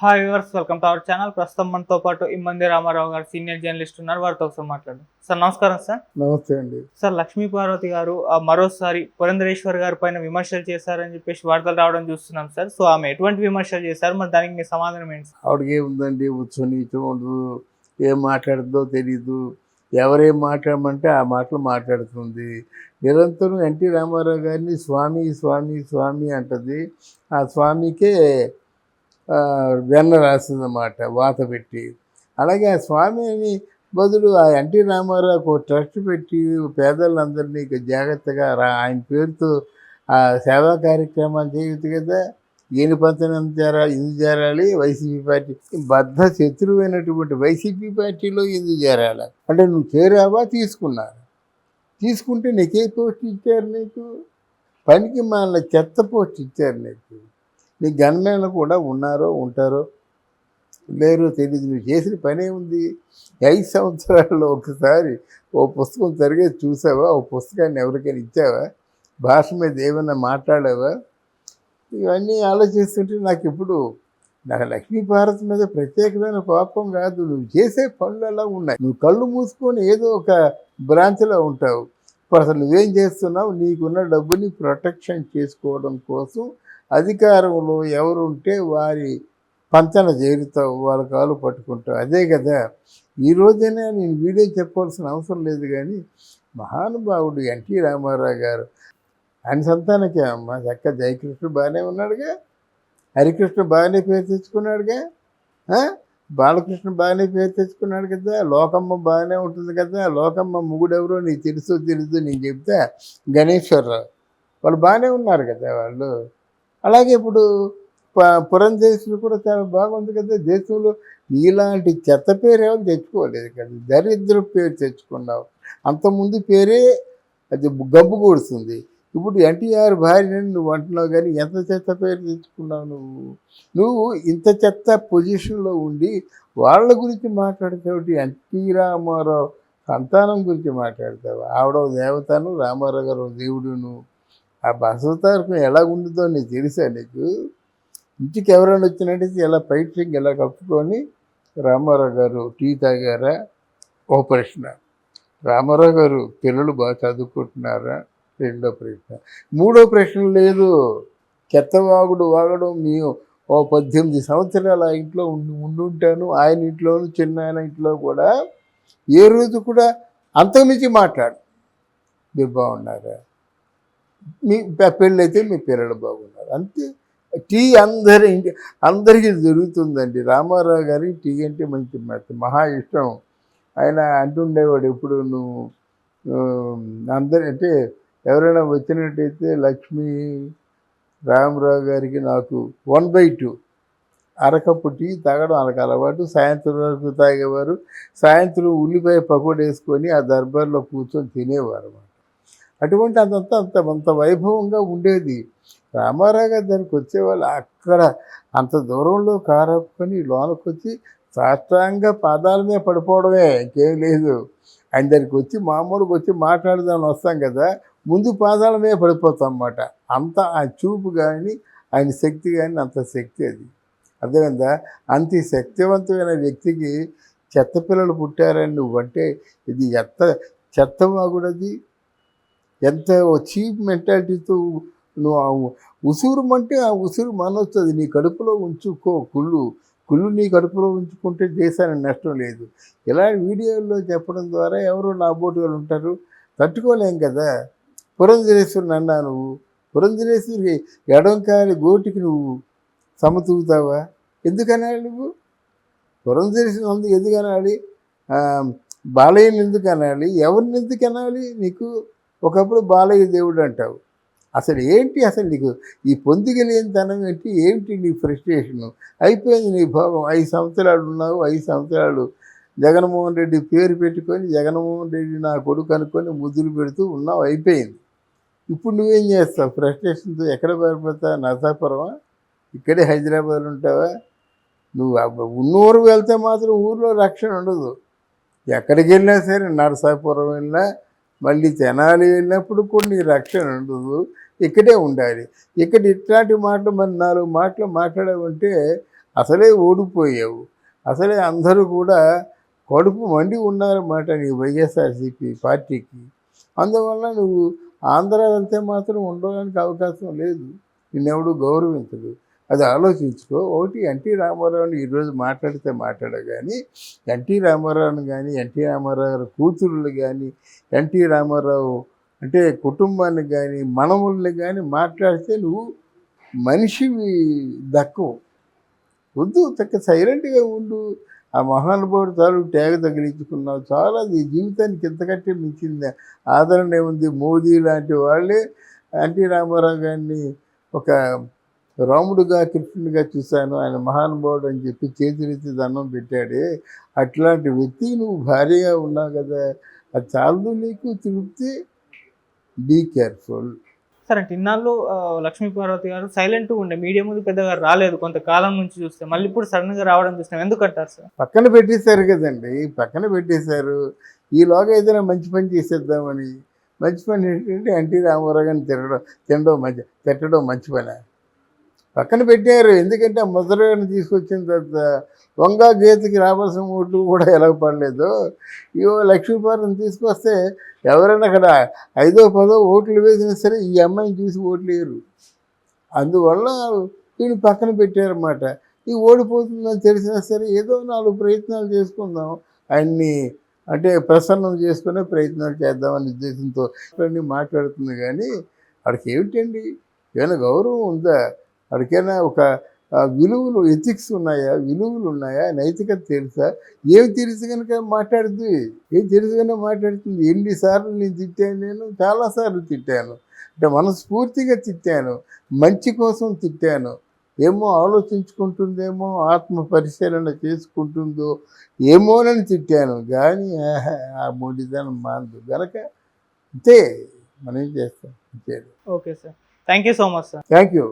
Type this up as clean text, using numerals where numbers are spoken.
Hi viewers, welcome to our channel. ప్రస్తుతం మనతో పాటు ఇమ్మంది రామారావు గారు సీనియర్ జర్నలిస్ట్ ఉన్నారు. వారితో ఒకసారి మాట్లాడు. సార్ నమస్కారం సార్. నమస్తే అండి. సార్, లక్ష్మీ పార్వతి గారు మరోసారి పురంధరేశ్వర్ గారి పైన విమర్శలు చేశారని చెప్పేసి వార్తలు రావడం చూస్తున్నాం సార్. సో ఆమె ఎటువంటి విమర్శలు చేశారు, మరి దానికి మీ సమాధానం ఏంటి? ఆవిడకి ఏముందండి, ఉచ్చు నీచం ఉండదు, ఏం మాట్లాడుతుందో తెలీదు. ఎవరేం మాట్లాడమంటే ఆ మాటలు మాట్లాడుతుంది. నిరంతరం ఎన్టీ రామారావు గారిని స్వామి స్వామి స్వామి అంటది. ఆ స్వామికే వెన్న రాసిందన్నమాట వాత పెట్టి. అలాగే ఆ స్వామిని బదులు ఆ ఎన్టీ రామారావుకు ట్రస్ట్ పెట్టి పేదలందరినీ జాగ్రత్తగా ఆయన పేరుతో ఆ సేవా కార్యక్రమాలు చేయొచ్చు కదా. ఈయన పంతన ఎందుకు చేరాలి? వైసీపీ పార్టీ బద్ధ శత్రువైనటువంటి వైసీపీ పార్టీలో ఎందుకు చేరాలి అంటే, నువ్వు చేరావా? తీసుకున్నారు. తీసుకుంటే నీకే పోస్ట్ ఇచ్చారు? నీకు పనికి మాల చెత్త పోస్ట్ ఇచ్చారు. నీ గన్మెన్లు కూడా ఉన్నారో ఉంటారో లేరో తెలియదు. నువ్వు చేసిన పనే ఉంది. 5 సంవత్సరాల్లో ఒకసారి ఓ పుస్తకం జరిగేది చూసావా? ఓ పుస్తకాన్ని ఎవరికైనా ఇచ్చావా? భాష మీద ఏమైనా మాట్లాడావా? ఇవన్నీ ఆలోచిస్తుంటే నాకు లక్ష్మీ భారత్ మీద ప్రత్యేకమైన కోపం కాదు. నువ్వు చేసే పనులు అలా ఉన్నాయి. నువ్వు కళ్ళు మూసుకొని ఏదో ఒక బ్రాంచ్లో ఉంటావు. ఇప్పుడు అసలు నువ్వేం చేస్తున్నావు? నీకున్న డబ్బుని ప్రొటెక్షన్ చేసుకోవడం కోసం అధికారంలో ఎవరుంటే వారి పంచన చేరుతావు, వాళ్ళ కాలు పట్టుకుంటావు. అదే కదా. ఈ రోజైనా నేను వీడియో చెప్పవలసిన అవసరం లేదు. కానీ మహానుభావుడు ఎన్టీ రామారావు గారు, ఆయన సంతానకే అమ్మ చక్క జయకృష్ణ బాగానే ఉన్నాడుగా, హరికృష్ణ బాగానే పేరు తెచ్చుకున్నాడుగా, బాలకృష్ణ బాగానే పేరు తెచ్చుకున్నాడు కదా, లోకమ్మ బాగానే ఉంటుంది కదా. లోకమ్మ మొగుడెవరో నీకు తెలుసు నేను చెప్తే గణేశ్వరరావు వాళ్ళు బాగానే ఉన్నారు కదా వాళ్ళు. అలాగే ఇప్పుడు పురంధేశ్వరి కూడా చాలా బాగుంది కదా. దేశంలో నీలాంటి చెత్త పేరు ఏమో తెచ్చుకోలేదు కదా, దరిద్ర పేరు తెచ్చుకున్నావు. అంతకుముందు పేరే అది గబ్బు కూడుతుంది. ఇప్పుడు ఎన్టీఆర్ భార్యని నువ్వు అంటున్నావు, కానీ ఎంత చెత్త పేరు తెచ్చుకున్నావు నువ్వు ఇంత చెత్త పొజిషన్లో ఉండి వాళ్ళ గురించి మాట్లాడతావు. ఎన్టీ రామారావు సంతానం గురించి మాట్లాడతావు. ఆవిడ దేవతను, రామారావు గారు దేవుడును. ఆ బసవతారకం ఎలా ఉంటుందో నీకు తెలుసా? నీకు ఇంటికి ఎవరైనా వచ్చినట్టు ఎలా పైట్రింగ్ ఎలా కప్పుకొని రామారావు గారు టీ తాగారా? ఓ ప్రశ్న. రామారావు గారు పిల్లలు బాగా చదువుకుంటున్నారా? రెండో ప్రశ్న. మూడో ప్రశ్న లేదు. చెత్తవాగుడు వాగడం. మేము ఓ 18 సంవత్సరాలు ఆ ఇంట్లో ఉండుంటాను. ఆయన ఇంట్లోనూ చిన్న ఆయన ఇంట్లో కూడా ఏ రోజు కూడా అంతకుమించి మాట్లాడు. మీరు బాగున్నారా? మీ పెళ్ళైతే మీ పిల్లలు బాగున్నారు, అంతే. టీ అందరికీ దొరుకుతుందండి. రామారావు గారికి టీ అంటే మంచి మహా ఇష్టం. ఆయన అంటుండేవాడు ఎప్పుడు, నువ్వు అంటే ఎవరైనా వచ్చినట్టయితే లక్ష్మీ రామారావు గారికి నాకు 1/2 అరకప్పు టీ తాగడం వాళ్ళకి అలవాటు. సాయంత్రం వరకు తాగేవారు. సాయంత్రం ఉల్లిపాయ పకోడీ వేసుకొని ఆ దర్బార్లో కూర్చొని తినేవారు. అటువంటి అంత వైభవంగా ఉండేది. రామారావు గారు దానికి వచ్చేవాళ్ళు అక్కడ అంత దూరంలో కారప్పుకొని లోనకి వచ్చి సాష్టాంగ పాదాల మీద పడిపోవడమే, ఇంకేం లేదు. ఆయన దగ్గరికి వచ్చి మామూలుగా వచ్చి మాట్లాడదామని వస్తాం కదా, ముందు పాదాల మీద పడిపోతాం అన్నమాట. అంత ఆ చూపు కానీ ఆయన శక్తి కానీ అంత శక్తి అది. అర్థమైందా? అంత శక్తివంతమైన వ్యక్తికి చెత్త పిల్లలు పుట్టారని నువ్వంటే ఇది చెత్తవాగుడది. ఎంత చీప్ మెంటాలిటీతో నువ్వు ఉసురుమంటే ఆ ఉసురు మనొస్తుంది. నీ కడుపులో ఉంచుకో. కుళ్ళు నీ కడుపులో ఉంచుకుంటే దేశానికి నష్టం లేదు. ఇలాంటి వీడియోల్లో చెప్పడం ద్వారా ఎవరో నా బోటు వాళ్ళు ఉంటారు, తట్టుకోలేం కదా. పురంధరేశ్వరిని అన్నా నువ్వు, పురంధరేశ్వరికి ఎడంకాలి గోటికి నువ్వు సమతూగుతావా? ఎందుకనాలి నువ్వు? పురంధరేశ్వరి ఎందుకు అనాలి? బాలయ్యని ఎందుకు అనాలి? ఎవరిని ఎందుకు అనాలి? నీకు ఒకప్పుడు బాలయ్య దేవుడు అంటావు. అసలు నీకు ఈ పొందిగలేని తనం ఏంటి నీ ఫ్రస్ట్రేషను? అయిపోయింది నీ భోగం. 5 సంవత్సరాలు ఉన్నావు. 5 సంవత్సరాలు జగన్మోహన్ రెడ్డి పేరు పెట్టుకొని జగన్మోహన్ రెడ్డి నా కొడుకు అనుకొని ముద్దులు పెడుతూ ఉన్నావు. అయిపోయింది. ఇప్పుడు నువ్వేం చేస్తావు? ఫ్రస్ట్రేషన్తో ఎక్కడ పారిపోతావు? నరసాపురమా? ఇక్కడే హైదరాబాద్ ఉంటావా? నువ్వు ఉన్నూరు వెళ్తే మాత్రం ఊర్లో రక్షణ ఉండదు. ఎక్కడికి వెళ్ళినా సరే, నరసాపురం వెళ్ళినా, మళ్ళీ తెనాలి వెళ్ళినప్పుడు కూడా నీ రక్షణ ఉండదు. ఇక్కడే ఉండాలి. ఇక్కడ ఇట్లాంటి మాటలు మరి 4 మాటలు మాట్లాడామంటే అసలే ఓడిపోయావు, అసలే అందరూ కూడా కడుపు మండి ఉన్నారన్నమాట నీ వైఎస్ఆర్సీపీ పార్టీకి. అందువల్ల నువ్వు ఆంధ్ర వెళ్తే మాత్రం ఉండడానికి అవకాశం లేదు, నిన్నెవడు గౌరవించడు. అది ఆలోచించుకో. ఒకటి ఎన్టీ రామారావుని ఈరోజు మాట్లాడితే మాట్లాడ కానీ, ఎన్టీ రామారావుని కానీ, ఎన్టీ రామారావు గారి కూతురులు కానీ, ఎన్టీ రామారావు అంటే కుటుంబాన్ని కానీ, మనవుల్ని కానీ మాట్లాడితే నువ్వు మనిషివి దక్కవు. వద్దు, సైలెంట్గా ఉండు. ఆ మహానుభావుడు తాలూకు ట్యాగ తగిలించుకున్నావు, చాలా నీ జీవితానికి ఇంతకంటే మించింది ఆదరణ ఏముంది. మోదీ లాంటి వాళ్ళే ఎన్టీ రామారావు గారిని ఒక రాముడుగా కృష్ణుడిగా చూశాను, ఆయన మహానుభావుడు అని చెప్పి చేతులెత్తి దండం పెట్టాడే. అట్లాంటి వ్యక్తి నువ్వు భార్యగా ఉన్నావు కదా, అది చాలదు నీకు తృప్తి. Be careful. సార్ అంటే ఇన్నాళ్ళు లక్ష్మీపార్వతి గారు సైలెంట్గా ఉండే, మీడియా ముందు పెద్దగా రాలేదు కొంతకాలం నుంచి చూస్తే, మళ్ళీ ఇప్పుడు సడన్గా రావడం చూస్తున్నాం, ఎందుకంటారు సార్? పక్కన పెట్టేశారు కదండి, పక్కన పెట్టేశారు. ఈలోగా ఏదైనా మంచి పని చేసేద్దామని. మంచి పని ఏంటంటే ఎన్టీ రామారావు గారిని తిట్టడం మంచి పని. పక్కన పెట్టారు. ఎందుకంటే ఆ ముద్రని తీసుకొచ్చిన తర్వాత వంగ గీతకి రావాల్సిన ఓట్లు కూడా ఎలా పడలేదు. ఇవో లక్ష్మీపార్వతిని తీసుకొస్తే ఎవరైనా అక్కడ 5ో 10ో ఓట్లు వేసినా సరే ఈ అమ్మాయిని చూసి ఓట్లు వేయరు. అందువల్ల వీళ్ళు పక్కన పెట్టారన్నమాట. ఈ ఓడిపోతుందని తెలిసినా సరే ఏదో 4 ప్రయత్నాలు చేసుకుందాం, ఆయన్ని అంటే ప్రసన్నం చేసుకునే ప్రయత్నాలు చేద్దామనే ఉద్దేశంతో అన్నీ మాట్లాడుతుంది. కానీ వాడికి ఏమిటండి, ఏమైనా గౌరవం ఉందా? వాడికైనా ఒక విలువలు, ఎథిక్స్ ఉన్నాయా, విలువలు ఉన్నాయా, నైతికత తెలుసా? ఏమి తెలుసు కనుక మాట్లాడుతుంది, ఏం తెలుసుగానే మాట్లాడుతుంది. ఎన్నిసార్లు నేను తిట్టాను, నేను చాలాసార్లు తిట్టాను, అంటే మనస్ఫూర్తిగా తిట్టాను, మంచి కోసం తిట్టాను. ఏమో ఆలోచించుకుంటుందేమో, ఆత్మ పరిశీలన చేసుకుంటుందో ఏమోనని తిట్టాను. కానీ ఆ మూడిదనం మాందు గనక అంతే, మనం ఏం చేస్తాం. అంతే. Okay sir, thank you so much sir. Thank you.